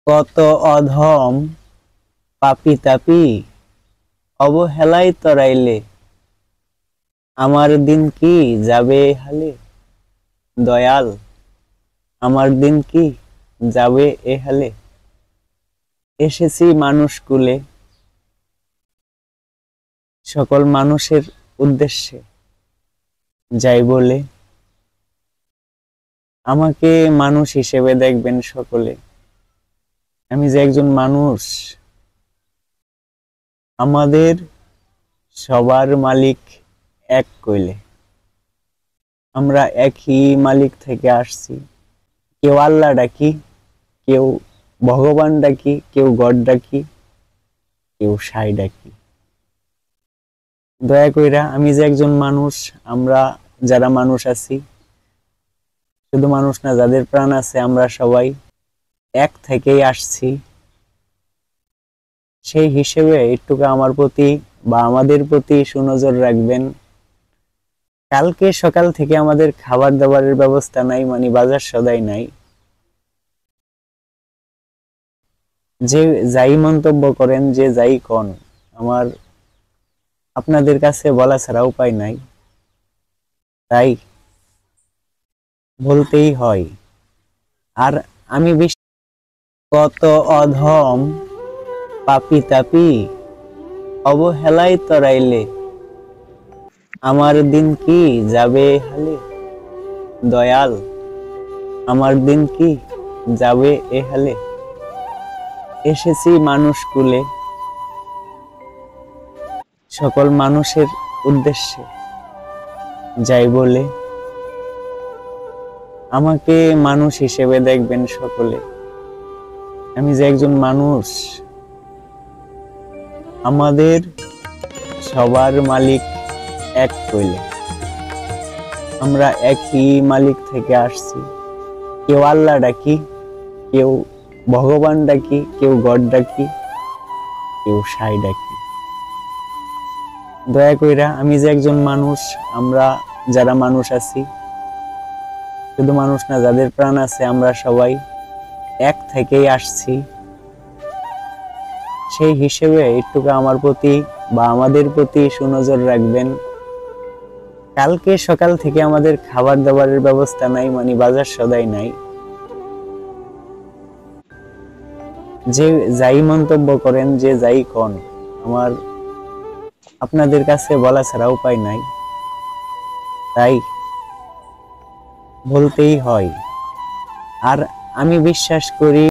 কত অধম পাপী তাপী অবহেলায় তরাইলে আমার দিন কি যাবে হালে। দয়াল, আমার দিন কি যাবে এ হালে। এসেছি মানুষ কুলে সকল মানুষের উদ্দেশ্যে যাই বলে, আমাকে মানুষ হিসেবে দেখবেন সকলে। আমি যে একজন মানুষ, আমাদের সবার মালিক এক কইলে, আমরা একই মালিক থেকে আসছি। কেউ আল্লাহ ডাকি, কেউ ভগবান ডাকি, কেউ গড ডাকি, কেউ সাই ডাকি। দয়া কইরা আমি যে একজন মানুষ, আমরা যারা মানুষ আছি, শুধু মানুষ না, যাদের প্রাণ আছে, আমরা সবাই এক থেকেই আসছি। সেই হিসেবে একটুকু আমার প্রতি বা আমাদের প্রতি সুনজর রাখবেন। কালকে সকাল থেকে আমাদের খাবার দাবারের ব্যবস্থা নাই, মানে বাজার সদাই নাই। যে যাই মন্তব্য করেন, যে যাই কন, আমার আপনাদের কাছে বলা ছাড়া উপায় নাই, তাই বলতেই হয়। আর আমি কত অধম পাপী তাপী অবহেলায় তরাইলে আমার দিন কি যাবে হালে। দয়াল, আমার দিন কি যাবে এ হালে। এসেছি মানুষ কুলে সকল মানুষের উদ্দেশ্যে যাই বলে, আমাকে মানুষ হিসেবে দেখবেন সকলে। আমি যে একজন মানুষ, আমাদের সবার মালিক এক কইলে, আমরা একই মালিক থেকে আসছি। কেউ আল্লাহ ডাকি, কেউ ভগবান ডাকি, কেউ গড ডাকি, কেউ সাই ডাকি। দয়া কইরা আমি যে একজন মানুষ, আমরা যারা মানুষ আছি, শুধু মানুষ না, যাদের প্রাণ আছে, আমরা সবাই এক থেকেই আসছি। সেই হিসেবে একটুকু আমার প্রতি বা আমাদের প্রতি সুনজর রাখবেন। কালকে সকাল থেকে আমাদের খাবার দাবারের ব্যবস্থা নাই, মানে বাজার সদাই নাই। যে যাই মন্তব্য করেন, যে যাই কন, আমার আপনাদের কাছে বলা ছাড়া উপায় নাই, তাই বলতেই হয়। আর আমি বিশ্বাস করি